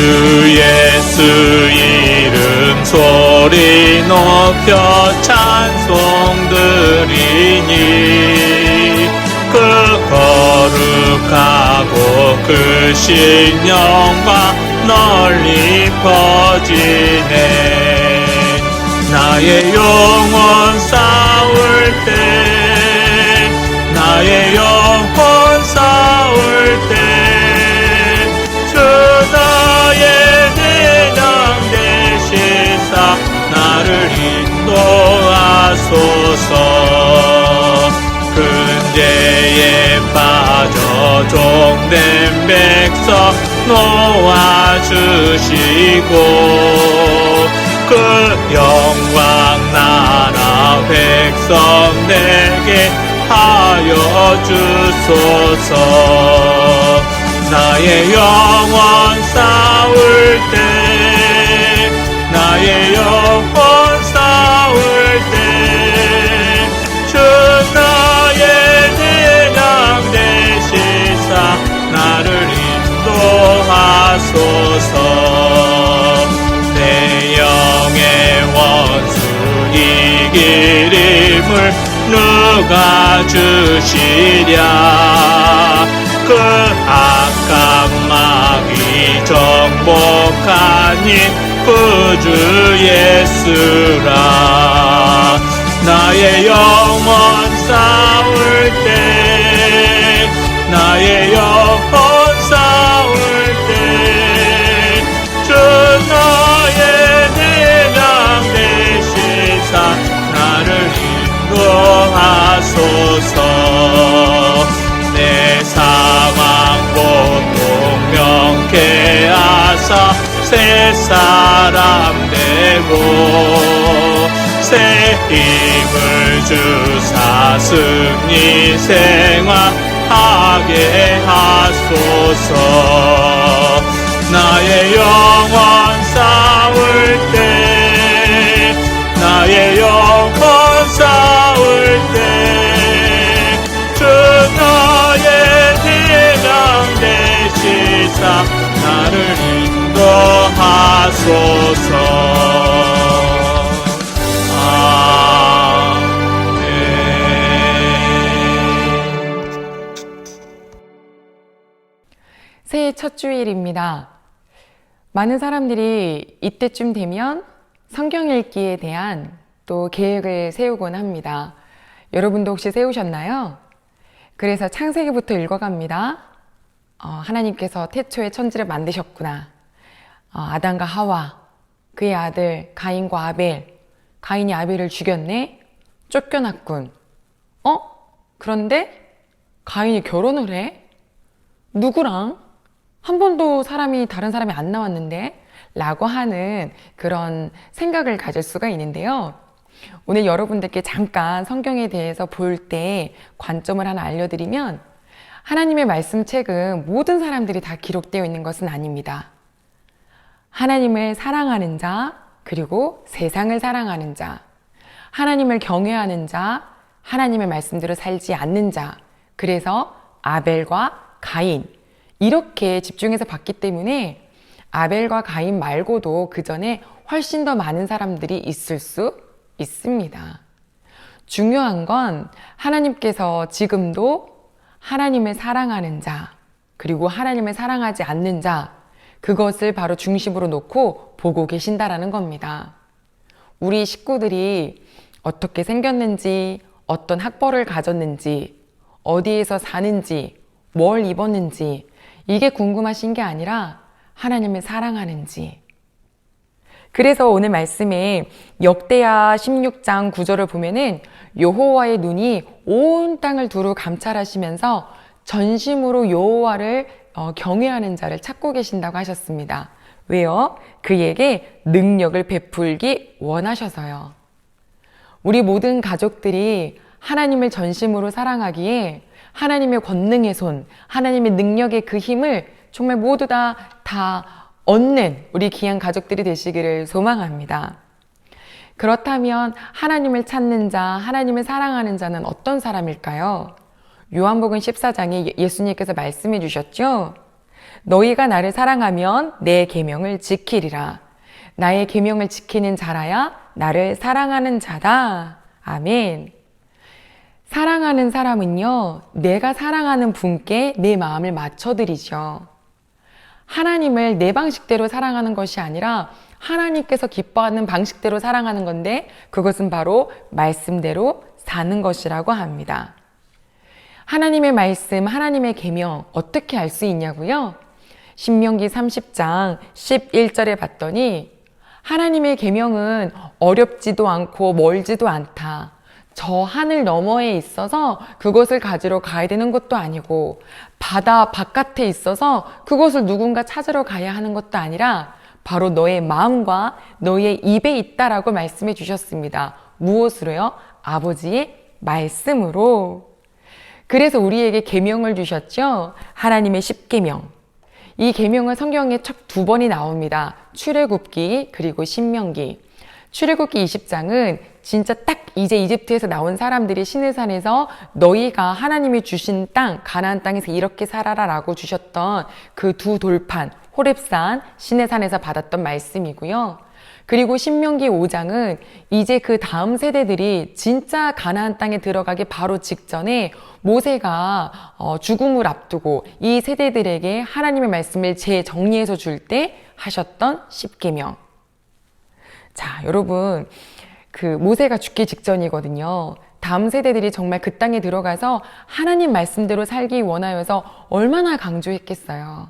예수 이름 소리 높여 찬송 드리니 그 거룩하고 그 신령과 널리 퍼지네. 나의 영혼 싸울 때 나의 영혼 싸울 때 주 나의 대장 되시사 나를 인도하소서. 근죄에 빠져 종된 백성 놓아주시고 그 영광 나라 백성에게 하여 주소서. 나의 영혼 싸울 때 나의 영혼 싸울 때 주 나의 대장 되시사 나를 인도하소서. 내 영의 원수 이길 힘을 누가 주시랴. 그 악한 마귀 정복하니 구주 예수라. 나의 영혼 싸울 때 나의 영혼 싸울 때 주 나의 대장 되시사 나를 인도하소서. 내 사망 고통 명쾌하사 새 사람 되고 새 힘을 주사 승리 생활하게 하소서. 나의 영혼 싸울 때 나의 영혼 싸울 때 주 나의 대장 되시사 나를 인도하소서. 아멘. 새해 첫 주일입니다. 많은 사람들이 이때쯤 되면 성경 읽기에 대한 또 계획을 세우곤 합니다. 여러분도 혹시 세우셨나요? 그래서 창세기부터 읽어갑니다. 하나님께서 태초에 천지를 만드셨구나. 아담과 하와, 그의 아들 가인과 아벨, 가인이 아벨을 죽였네? 쫓겨났군. 그런데 가인이 결혼을 해? 누구랑? 한 번도 다른 사람이 안 나왔는데? 라고 하는 그런 생각을 가질 수가 있는데요. 오늘 여러분들께 잠깐 성경에 대해서 볼 때 관점을 하나 알려드리면, 하나님의 말씀책은 모든 사람들이 다 기록되어 있는 것은 아닙니다. 하나님을 사랑하는 자, 그리고 세상을 사랑하는 자, 하나님을 경외하는 자, 하나님의 말씀대로 살지 않는 자, 그래서 아벨과 가인, 이렇게 집중해서 봤기 때문에 아벨과 가인 말고도 그 전에 훨씬 더 많은 사람들이 있을 수 있습니다. 중요한 건 하나님께서 지금도 하나님을 사랑하는 자, 그리고 하나님을 사랑하지 않는 자, 그것을 바로 중심으로 놓고 보고 계신다라는 겁니다. 우리 식구들이 어떻게 생겼는지, 어떤 학벌을 가졌는지, 어디에서 사는지, 뭘 입었는지, 이게 궁금하신 게 아니라 하나님을 사랑하는지. 그래서 오늘 말씀에 역대하 16장 9절을 보면은 여호와의 눈이 온 땅을 두루 감찰하시면서 전심으로 여호와를 경외하는 자를 찾고 계신다고 하셨습니다. 왜요? 그에게 능력을 베풀기 원하셔서요. 우리 모든 가족들이 하나님을 전심으로 사랑하기에 하나님의 권능의 손, 하나님의 능력의 그 힘을 정말 모두 다 얻는 우리 귀한 가족들이 되시기를 소망합니다. 그렇다면 하나님을 찾는 자, 하나님을 사랑하는 자는 어떤 사람일까요? 요한복음 14장에 예수님께서 말씀해 주셨죠? 너희가 나를 사랑하면 내 계명을 지키리라. 나의 계명을 지키는 자라야 나를 사랑하는 자다. 아멘. 사랑하는 사람은요, 내가 사랑하는 분께 내 마음을 맞춰드리죠. 하나님을 내 방식대로 사랑하는 것이 아니라 하나님께서 기뻐하는 방식대로 사랑하는 건데, 그것은 바로 말씀대로 사는 것이라고 합니다. 하나님의 말씀, 하나님의 계명 어떻게 알 수 있냐고요? 신명기 30장 11절에 봤더니 하나님의 계명은 어렵지도 않고 멀지도 않다. 저 하늘 너머에 있어서 그것을 가지러 가야 되는 것도 아니고 바다 바깥에 있어서 그것을 누군가 찾으러 가야 하는 것도 아니라 바로 너의 마음과 너의 입에 있다라고 말씀해 주셨습니다. 무엇으로요? 아버지의 말씀으로. 그래서 우리에게 계명을 주셨죠. 하나님의 10계명. 이 계명은 성경에 첫 2번이 나옵니다. 출애굽기 그리고 신명기. 출애굽기 20장은 진짜 딱 이제 이집트에서 나온 사람들이 시내산에서 너희가 하나님이 주신 땅, 가나안 땅에서 이렇게 살아라 라고 주셨던 그 2 돌판, 호렙산, 시내산에서 받았던 말씀이고요. 그리고 신명기 5장은 이제 그 다음 세대들이 진짜 가나안 땅에 들어가기 바로 직전에 모세가 죽음을 앞두고 이 세대들에게 하나님의 말씀을 재정리해서 줄 때 하셨던 10계명. 자, 여러분, 그 모세가 죽기 직전이거든요. 다음 세대들이 정말 그 땅에 들어가서 하나님 말씀대로 살기 원하여서 얼마나 강조했겠어요.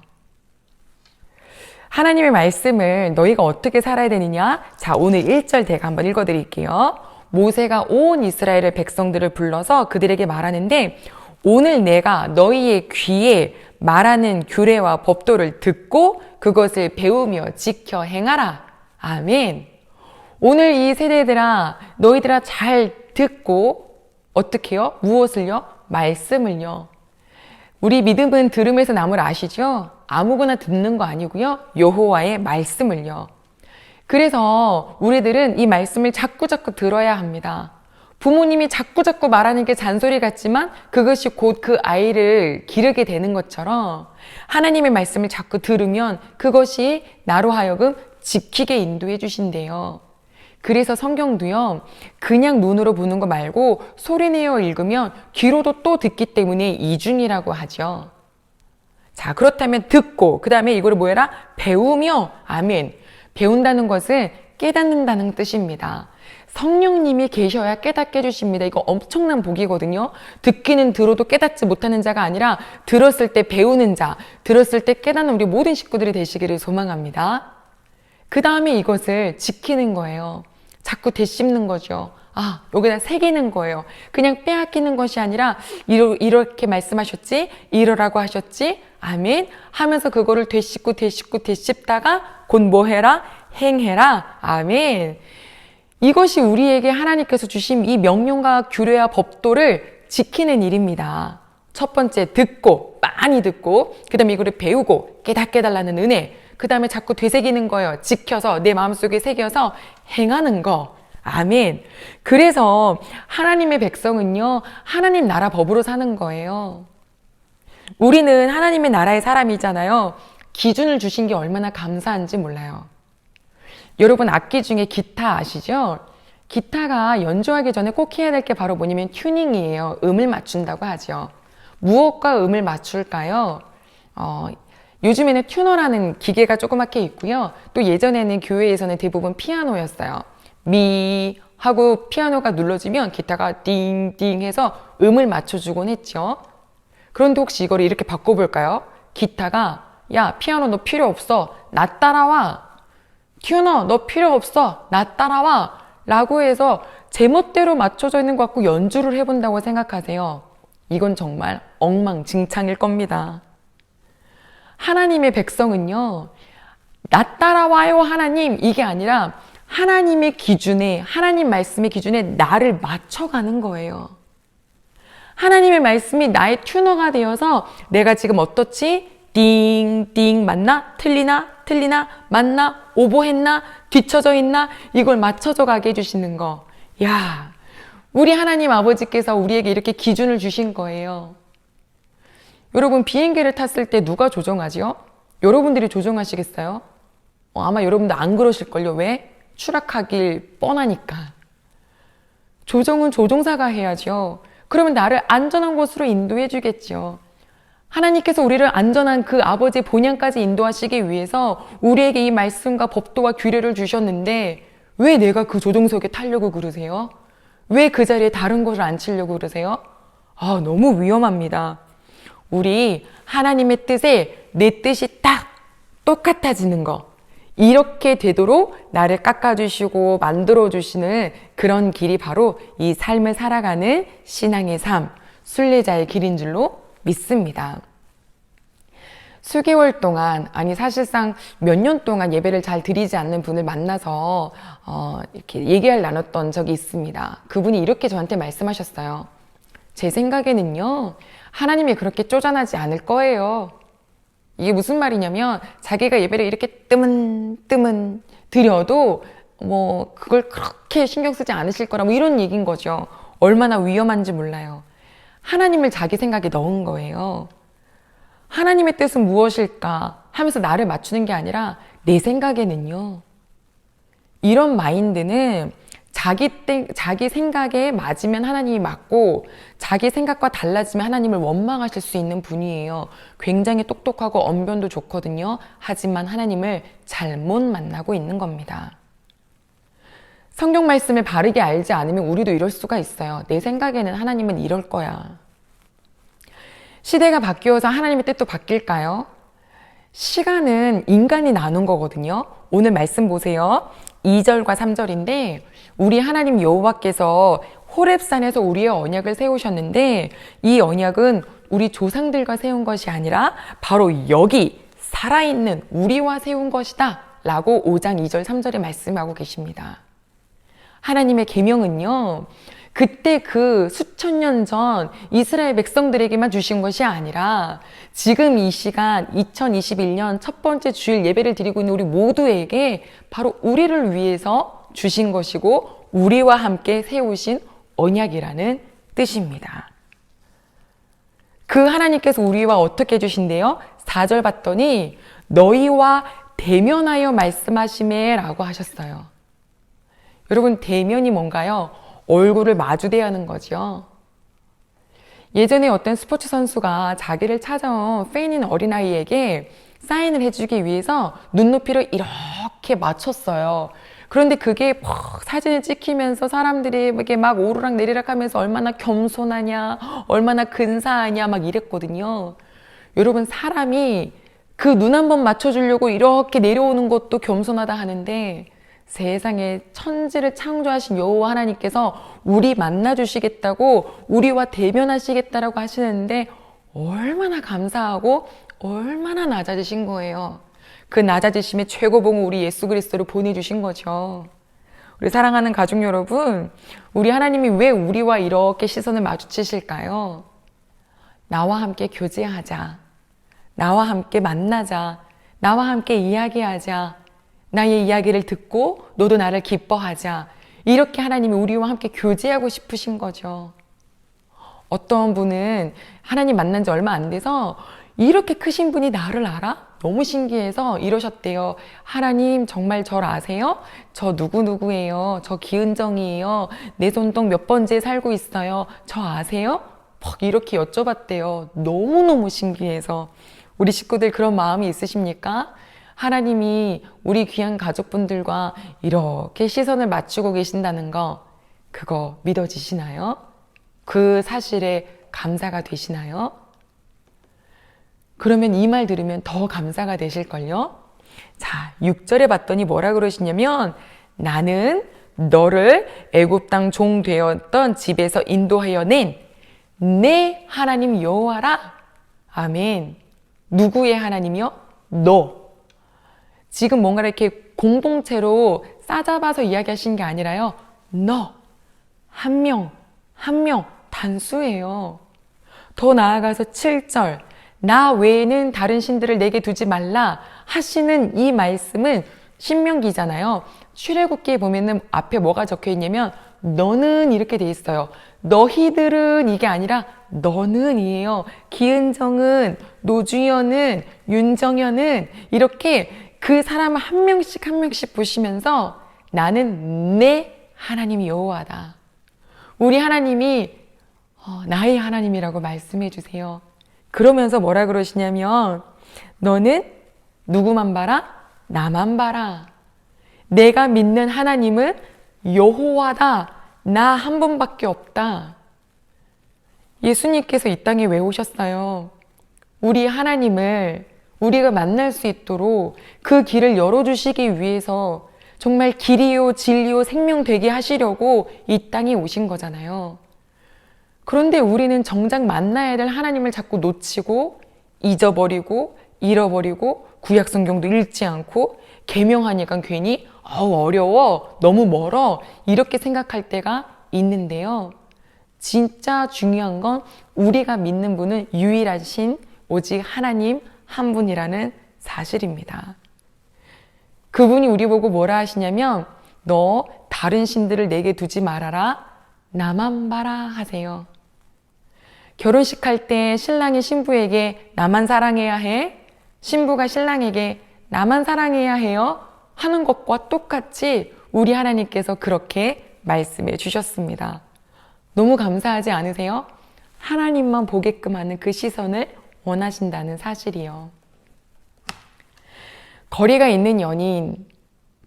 하나님의 말씀을 너희가 어떻게 살아야 되느냐? 자, 오늘 1절 제가 한번 읽어드릴게요. 모세가 온 이스라엘의 백성들을 불러서 그들에게 말하는데, 오늘 내가 너희의 귀에 말하는 규례와 법도를 듣고 그것을 배우며 지켜 행하라. 아멘. 오늘 이 세대들아, 너희들아 잘 듣고 어떻게요? 무엇을요? 말씀을요. 우리 믿음은 들음에서 남을 아시죠? 아무거나 듣는 거 아니고요. 여호와의 말씀을요. 그래서 우리들은 이 말씀을 자꾸자꾸 들어야 합니다. 부모님이 자꾸자꾸 말하는 게 잔소리 같지만 그것이 곧 그 아이를 기르게 되는 것처럼 하나님의 말씀을 자꾸 들으면 그것이 나로 하여금 지키게 인도해 주신대요. 그래서 성경도요, 그냥 눈으로 보는 거 말고 소리내어 읽으면 귀로도 또 듣기 때문에 이중이라고 하죠. 자, 그렇다면 듣고, 그 다음에 이거를 뭐 해라? 배우며, 아멘. 배운다는 것은 깨닫는다는 뜻입니다. 성령님이 계셔야 깨닫게 해주십니다. 이거 엄청난 복이거든요. 듣기는 들어도 깨닫지 못하는 자가 아니라 들었을 때 배우는 자, 들었을 때 깨닫는 우리 모든 식구들이 되시기를 소망합니다. 그 다음에 이것을 지키는 거예요. 자꾸 되씹는 거죠. 아, 여기다 새기는 거예요. 그냥 빼앗기는 것이 아니라 이렇게 말씀하셨지? 이러라고 하셨지? 아멘. 하면서 그거를 되씹다가 곧 뭐 해라? 행해라. 아멘. 이것이 우리에게 하나님께서 주신 이 명령과 규례와 법도를 지키는 일입니다. 첫 번째, 듣고, 많이 듣고, 그 다음에 이거를 배우고, 깨닫게 해달라는 은혜, 그 다음에 자꾸 되새기는 거예요. 지켜서, 내 마음속에 새겨서 행하는 거. 아멘. 그래서 하나님의 백성은요, 하나님 나라 법으로 사는 거예요. 우리는 하나님의 나라의 사람이잖아요. 기준을 주신 게 얼마나 감사한지 몰라요. 여러분, 악기 중에 기타 아시죠? 기타가 연주하기 전에 꼭 해야 될 게 바로 뭐냐면 튜닝이에요. 음을 맞춘다고 하죠. 무엇과 음을 맞출까요? 요즘에는 튜너라는 기계가 조그맣게 있고요. 또 예전에는 교회에서는 대부분 피아노였어요. 미 하고 피아노가 눌러지면 기타가 띵띵 해서 음을 맞춰주곤 했죠. 그런데 혹시 이거를 이렇게 바꿔볼까요? 기타가 야, 피아노 너 필요 없어. 나 따라와. 튜너 너 필요 없어. 나 따라와. 라고 해서 제멋대로 맞춰져 있는 것 같고 연주를 해본다고 생각하세요. 이건 정말 엉망진창일 겁니다. 하나님의 백성은요, 나 따라와요 하나님, 이게 아니라 하나님의 기준에, 하나님 말씀의 기준에 나를 맞춰가는 거예요. 하나님의 말씀이 나의 튜너가 되어서 내가 지금 어떻지? 띵띵 맞나? 틀리나? 맞나? 오버했나? 뒤쳐져 있나? 이걸 맞춰져 가게 해주시는 거. 야, 우리 하나님 아버지께서 우리에게 이렇게 기준을 주신 거예요. 여러분, 비행기를 탔을 때 누가 조종하지요? 여러분들이 조종하시겠어요? 아마 여러분도 안 그러실걸요. 왜? 추락하길 뻔하니까. 조종은 조종사가 해야죠. 그러면 나를 안전한 곳으로 인도해 주겠죠. 하나님께서 우리를 안전한 그 아버지의 본향까지 인도하시기 위해서 우리에게 이 말씀과 법도와 규례를 주셨는데 왜 내가 그 조종석에 타려고 그러세요? 왜 그 자리에 다른 것을 앉히려고 그러세요? 너무 위험합니다. 우리 하나님의 뜻에 내 뜻이 딱 똑같아지는 거. 이렇게 되도록 나를 깎아주시고 만들어주시는 그런 길이 바로 이 삶을 살아가는 신앙의 삶, 순례자의 길인 줄로 믿습니다. 수개월 동안, 아니 사실상 몇 년 동안 예배를 잘 드리지 않는 분을 만나서 이렇게 얘기를 나눴던 적이 있습니다. 그분이 이렇게 저한테 말씀하셨어요. 제 생각에는요, 하나님이 그렇게 쪼잔하지 않을 거예요. 이게 무슨 말이냐면 자기가 예배를 이렇게 뜨문 드려도 그걸 그렇게 신경 쓰지 않으실 거라 이런 얘기인 거죠. 얼마나 위험한지 몰라요. 하나님을 자기 생각에 넣은 거예요. 하나님의 뜻은 무엇일까 하면서 나를 맞추는 게 아니라 내 생각에는요. 이런 마인드는 자기 생각에 맞으면 하나님이 맞고 자기 생각과 달라지면 하나님을 원망하실 수 있는 분이에요. 굉장히 똑똑하고 언변도 좋거든요. 하지만 하나님을 잘못 만나고 있는 겁니다. 성경 말씀을 바르게 알지 않으면 우리도 이럴 수가 있어요. 내 생각에는 하나님은 이럴 거야. 시대가 바뀌어서 하나님의 뜻도 바뀔까요? 시간은 인간이 나눈 거거든요. 오늘 말씀 보세요. 2절과 3절인데 우리 하나님 여호와께서 호렙산에서 우리의 언약을 세우셨는데 이 언약은 우리 조상들과 세운 것이 아니라 바로 여기 살아있는 우리와 세운 것이다 라고 5장 2절 3절에 말씀하고 계십니다. 하나님의 계명은요, 그때 그 수천 년 전 이스라엘 백성들에게만 주신 것이 아니라 지금 이 시간 2021년 첫 번째 주일 예배를 드리고 있는 우리 모두에게 바로 우리를 위해서 주신 것이고 우리와 함께 세우신 언약이라는 뜻입니다. 그 하나님께서 우리와 어떻게 해주신대요? 4절 봤더니 너희와 대면하여 말씀하시매 라고 하셨어요. 여러분, 대면이 뭔가요? 얼굴을 마주대야 하는 거죠. 예전에 어떤 스포츠 선수가 자기를 찾아온 팬인 어린아이에게 사인을 해주기 위해서 눈높이를 이렇게 맞췄어요. 그런데 그게 사진을 찍히면서 사람들이 막 오르락 내리락 하면서 얼마나 겸손하냐, 얼마나 근사하냐 막 이랬거든요. 여러분, 사람이 그 눈 한 번 맞춰주려고 이렇게 내려오는 것도 겸손하다 하는데 세상에 천지를 창조하신 여호와 하나님께서 우리 만나주시겠다고 우리와 대면하시겠다라고 하시는데 얼마나 감사하고 얼마나 낮아지신 거예요. 그 낮아지심의 최고봉을 우리 예수 그리스도를 보내주신 거죠. 우리 사랑하는 가족 여러분, 우리 하나님이 왜 우리와 이렇게 시선을 마주치실까요? 나와 함께 교제하자. 나와 함께 만나자. 나와 함께 이야기하자. 나의 이야기를 듣고 너도 나를 기뻐하자. 이렇게 하나님이 우리와 함께 교제하고 싶으신 거죠. 어떤 분은 하나님 만난 지 얼마 안 돼서 이렇게 크신 분이 나를 알아? 너무 신기해서 이러셨대요. 하나님 정말 절 아세요? 저 누구누구예요. 저 기은정이에요. 내 손동 몇 번째 살고 있어요. 저 아세요? 막 이렇게 여쭤봤대요. 너무너무 신기해서. 우리 식구들 그런 마음이 있으십니까? 하나님이 우리 귀한 가족분들과 이렇게 시선을 맞추고 계신다는 거, 그거 믿어지시나요? 그 사실에 감사가 되시나요? 그러면 이 말 들으면 더 감사가 되실걸요? 자, 6절에 봤더니 뭐라 그러시냐면 나는 너를 애굽 땅 종 되었던 집에서 인도하여 낸 내 하나님 여호와라. 아멘. 누구의 하나님이요? 너. 지금 뭔가 이렇게 공동체로 싸잡아서 이야기하신 게 아니라요. 너. 한 명, 한 명, 단수예요. 더 나아가서 7절. 나 외에는 다른 신들을 내게 두지 말라 하시는 이 말씀은 신명기잖아요. 출애굽기에 보면은 앞에 뭐가 적혀 있냐면 너는 이렇게 돼 있어요. 너희들은 이게 아니라 너는이에요. 기은정은, 노주연은, 윤정연은 이렇게 그 사람 한 명씩 한 명씩 보시면서 나는 내 하나님이 여호와다. 우리 하나님이 나의 하나님이라고 말씀해 주세요. 그러면서 뭐라 그러시냐면 너는 누구만 봐라? 나만 봐라. 내가 믿는 하나님은 여호와다. 나 한 분밖에 없다. 예수님께서 이 땅에 왜 오셨어요? 우리 하나님을 우리가 만날 수 있도록 그 길을 열어주시기 위해서 정말 길이요 진리요 생명 되게 하시려고 이 땅에 오신 거잖아요. 그런데 우리는 정작 만나야 될 하나님을 자꾸 놓치고 잊어버리고 잃어버리고 구약 성경도 읽지 않고 계명하니까 괜히 어려워 너무 멀어 이렇게 생각할 때가 있는데요. 진짜 중요한 건 우리가 믿는 분은 유일하신 오직 하나님 한 분이라는 사실입니다. 그분이 우리 보고 뭐라 하시냐면 너 다른 신들을 내게 두지 말아라. 나만 봐라 하세요. 결혼식 할 때 신랑이 신부에게 나만 사랑해야 해. 신부가 신랑에게 나만 사랑해야 해요. 하는 것과 똑같이 우리 하나님께서 그렇게 말씀해 주셨습니다. 너무 감사하지 않으세요? 하나님만 보게끔 하는 그 시선을 원하신다는 사실이요. 거리가 있는 연인,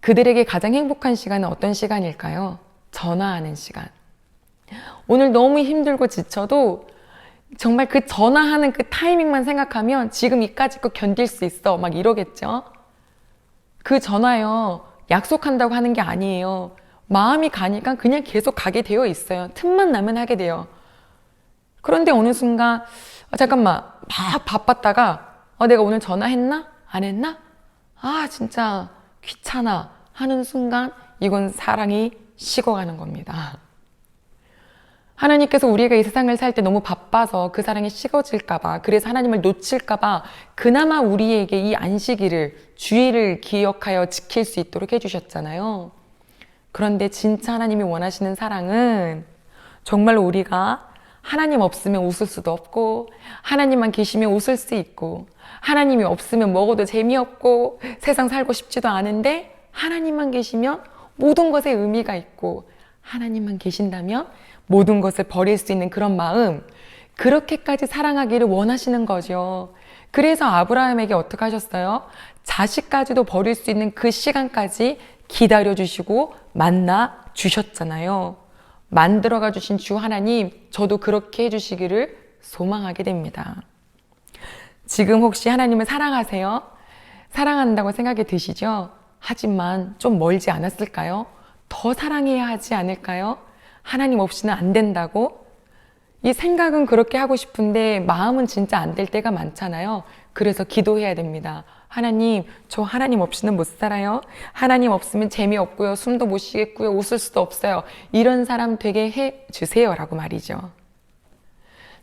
그들에게 가장 행복한 시간은 어떤 시간일까요? 전화하는 시간. 오늘 너무 힘들고 지쳐도 정말 그 전화하는 그 타이밍만 생각하면 지금 이까짓 거 견딜 수 있어 막 이러겠죠? 그 전화요, 약속한다고 하는 게 아니에요. 마음이 가니까 그냥 계속 가게 되어 있어요. 틈만 나면 하게 돼요. 그런데 어느 순간 잠깐만 막 바빴다가 내가 오늘 전화했나? 안 했나? 진짜 귀찮아 하는 순간 이건 사랑이 식어가는 겁니다. 하나님께서 우리가 이 세상을 살 때 너무 바빠서 그 사랑이 식어질까봐, 그래서 하나님을 놓칠까봐 그나마 우리에게 이 안식일을, 주일을 기억하여 지킬 수 있도록 해주셨잖아요. 그런데 진짜 하나님이 원하시는 사랑은 정말 우리가 하나님 없으면 웃을 수도 없고, 하나님만 계시면 웃을 수 있고, 하나님이 없으면 먹어도 재미없고 세상 살고 싶지도 않은데 하나님만 계시면 모든 것에 의미가 있고, 하나님만 계신다면 모든 것을 버릴 수 있는 그런 마음, 그렇게까지 사랑하기를 원하시는 거죠. 그래서 아브라함에게 어떻게 하셨어요? 자식까지도 버릴 수 있는 그 시간까지 기다려주시고 만나 주셨잖아요. 만들어가 주신 주 하나님, 저도 그렇게 해주시기를 소망하게 됩니다. 지금 혹시 하나님을 사랑하세요? 사랑한다고 생각이 드시죠? 하지만 좀 멀지 않았을까요? 더 사랑해야 하지 않을까요? 하나님 없이는 안 된다고? 이 생각은 그렇게 하고 싶은데 마음은 진짜 안 될 때가 많잖아요. 그래서 기도해야 됩니다. 하나님, 저 하나님 없이는 못 살아요. 하나님 없으면 재미없고요. 숨도 못 쉬겠고요. 웃을 수도 없어요. 이런 사람 되게 해주세요 라고 말이죠.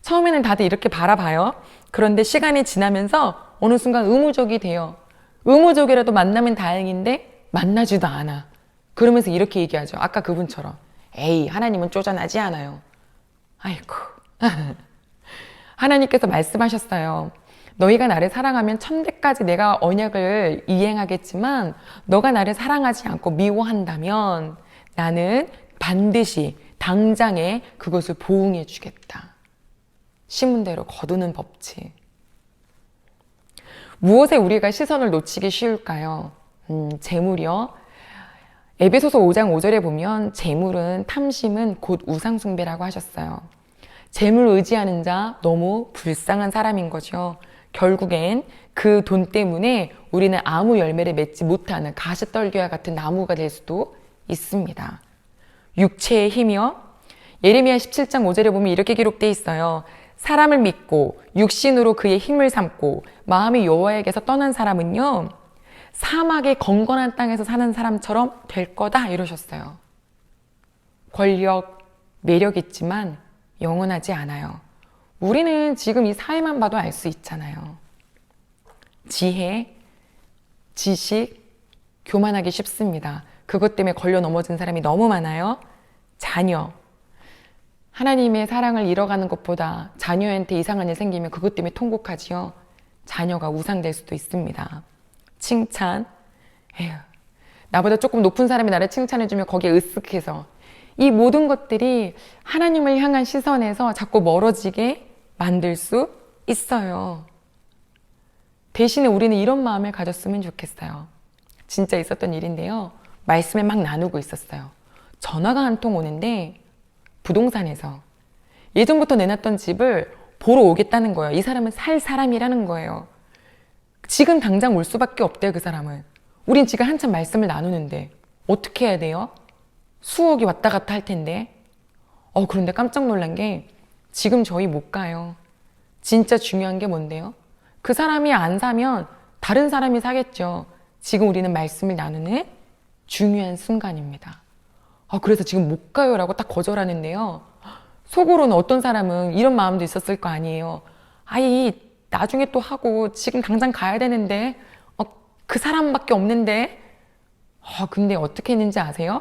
처음에는 다들 이렇게 바라봐요. 그런데 시간이 지나면서 어느 순간 의무적이 돼요. 의무적이라도 만나면 다행인데 만나지도 않아. 그러면서 이렇게 얘기하죠. 아까 그분처럼. 에이, 하나님은 쪼잔하지 않아요. 아이고. 하나님께서 말씀하셨어요. 너희가 나를 사랑하면 천대까지 내가 언약을 이행하겠지만 너가 나를 사랑하지 않고 미워한다면 나는 반드시 당장에 그것을 보응해 주겠다. 심은 대로 거두는 법칙. 무엇에 우리가 시선을 놓치기 쉬울까요? 재물이요. 에베소서 5장 5절에 보면 재물은, 탐심은 곧 우상숭배라고 하셨어요. 재물 의지하는 자 너무 불쌍한 사람인 거죠. 결국엔 그 돈 때문에 우리는 아무 열매를 맺지 못하는 가시떨기와 같은 나무가 될 수도 있습니다. 육체의 힘이요. 예레미야 17장 5절에 보면 이렇게 기록되어 있어요. 사람을 믿고 육신으로 그의 힘을 삼고 마음이 여호와에게서 떠난 사람은요, 사막의 건건한 땅에서 사는 사람처럼 될 거다 이러셨어요. 권력, 매력 있지만 영원하지 않아요. 우리는 지금 이 사회만 봐도 알 수 있잖아요. 지혜, 지식, 교만하기 쉽습니다. 그것 때문에 걸려 넘어진 사람이 너무 많아요. 자녀. 하나님의 사랑을 잃어가는 것보다 자녀한테 이상한 일 생기면 그것 때문에 통곡하지요. 자녀가 우상될 수도 있습니다. 칭찬. 에휴, 나보다 조금 높은 사람이 나를 칭찬해주면 거기에 으쓱해서 이 모든 것들이 하나님을 향한 시선에서 자꾸 멀어지게 만들 수 있어요. 대신에 우리는 이런 마음을 가졌으면 좋겠어요. 진짜 있었던 일인데요. 말씀을 막 나누고 있었어요. 전화가 한 통 오는데 부동산에서 예전부터 내놨던 집을 보러 오겠다는 거예요. 이 사람은 살 사람이라는 거예요. 지금 당장 올 수밖에 없대요, 그 사람은. 우린 지금 한참 말씀을 나누는데 어떻게 해야 돼요? 수억이 왔다 갔다 할 텐데. 그런데 깜짝 놀란 게 지금 저희 못 가요. 진짜 중요한 게 뭔데요? 그 사람이 안 사면 다른 사람이 사겠죠. 지금 우리는 말씀을 나누는 중요한 순간입니다. 그래서 지금 못 가요 라고 딱 거절하는데요. 속으로는 어떤 사람은 이런 마음도 있었을 거 아니에요. 아이, 나중에 또 하고 지금 당장 가야 되는데 그 사람밖에 없는데. 근데 어떻게 했는지 아세요?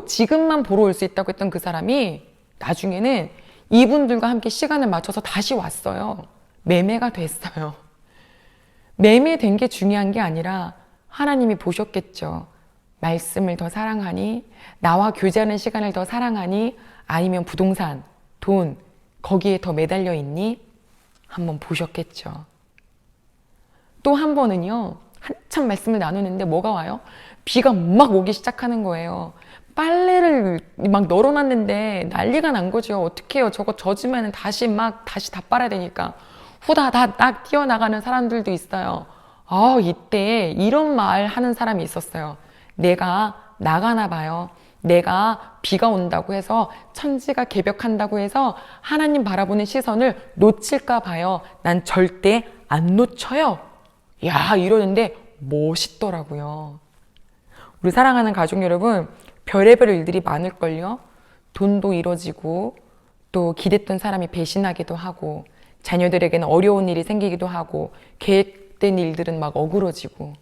지금만 보러 올 수 있다고 했던 그 사람이 나중에는 이분들과 함께 시간을 맞춰서 다시 왔어요. 매매가 됐어요. 매매된 게 중요한 게 아니라 하나님이 보셨겠죠. 말씀을 더 사랑하니, 나와 교제하는 시간을 더 사랑하니, 아니면 부동산, 돈, 거기에 더 매달려 있니? 한번 보셨겠죠. 또 한 번은요, 한참 말씀을 나누는데 뭐가 와요? 비가 막 오기 시작하는 거예요. 빨래를 막 널어놨는데 난리가 난 거죠. 어떡해요. 저거 젖으면 다시 다 빨아야 되니까. 후다닥 뛰어나가는 사람들도 있어요. 이때 이런 말 하는 사람이 있었어요. 내가 나가나 봐요. 내가 비가 온다고 해서 천지가 개벽한다고 해서 하나님 바라보는 시선을 놓칠까 봐요. 난 절대 안 놓쳐요. 야, 이러는데 멋있더라고요. 우리 사랑하는 가족 여러분, 별의별 일들이 많을걸요. 돈도 잃어지고 또 기댔던 사람이 배신하기도 하고 자녀들에게는 어려운 일이 생기기도 하고 계획된 일들은 막 어그러지고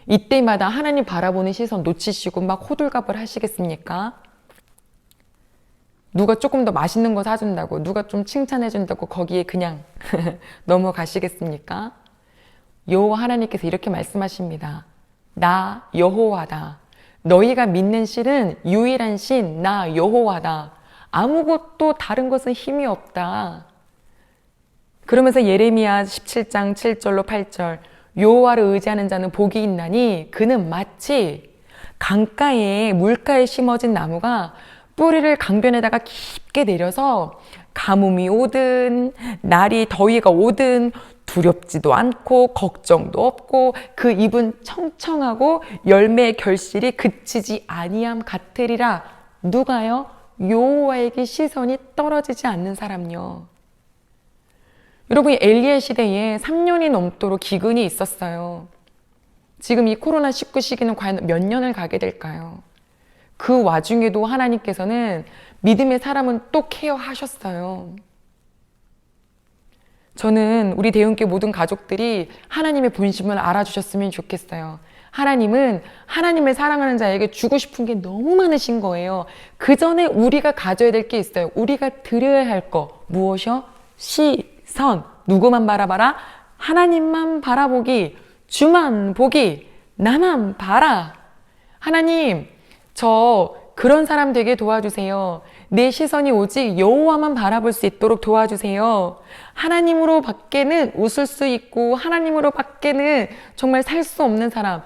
이때마다 하나님 바라보는 시선 놓치시고 막 호들갑을 하시겠습니까? 누가 조금 더 맛있는 거 사준다고, 누가 좀 칭찬해준다고 거기에 그냥 넘어가시겠습니까? 여호와 하나님께서 이렇게 말씀하십니다. 나 여호와다. 너희가 믿는 신은 유일한 신, 나 여호와다. 아무것도 다른 것은 힘이 없다. 그러면서 예레미야 17장 7절로 8절, 여호와를 의지하는 자는 복이 있나니 그는 마치 강가에 물가에 심어진 나무가 뿌리를 강변에다가 깊게 내려서 가뭄이 오든 날이 더위가 오든 두렵지도 않고 걱정도 없고 그 잎은 청청하고 열매의 결실이 그치지 아니함 같으리라. 누가요? 여호와에게 시선이 떨어지지 않는 사람요. 여러분, 엘리야 시대에 3년이 넘도록 기근이 있었어요. 지금 이 코로나19 시기는 과연 몇 년을 가게 될까요? 그 와중에도 하나님께서는 믿음의 사람은 또 케어하셨어요. 저는 우리 대운교 모든 가족들이 하나님의 본심을 알아주셨으면 좋겠어요. 하나님은 하나님을 사랑하는 자에게 주고 싶은 게 너무 많으신 거예요. 그 전에 우리가 가져야 될 게 있어요. 우리가 드려야 할 거. 무엇이요? 시선. 누구만 바라봐라? 하나님만 바라보기. 주만 보기. 나만 봐라. 하나님, 저 그런 사람 되게 도와주세요. 내 시선이 오직 여호와만 바라볼 수 있도록 도와주세요. 하나님으로 밖에는 웃을 수 있고 하나님으로 밖에는 정말 살 수 없는 사람,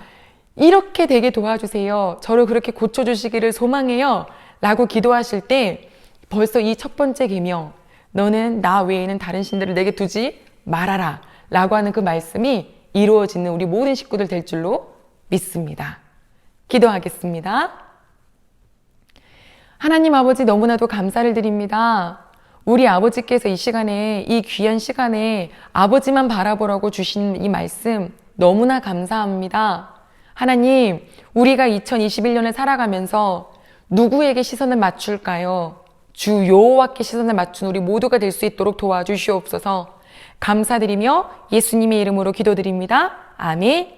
이렇게 되게 도와주세요. 저를 그렇게 고쳐주시기를 소망해요 라고 기도하실 때 벌써 이 첫 번째 계명, 너는 나 외에는 다른 신들을 내게 두지 말아라 라고 하는 그 말씀이 이루어지는 우리 모든 식구들 될 줄로 믿습니다. 기도하겠습니다. 하나님 아버지, 너무나도 감사를 드립니다. 우리 아버지께서 이 시간에, 이 귀한 시간에 아버지만 바라보라고 주신 이 말씀 너무나 감사합니다. 하나님, 우리가 2021년을 살아가면서 누구에게 시선을 맞출까요? 주 여호와께 시선을 맞춘 우리 모두가 될 수 있도록 도와주시옵소서. 감사드리며 예수님의 이름으로 기도드립니다. 아멘.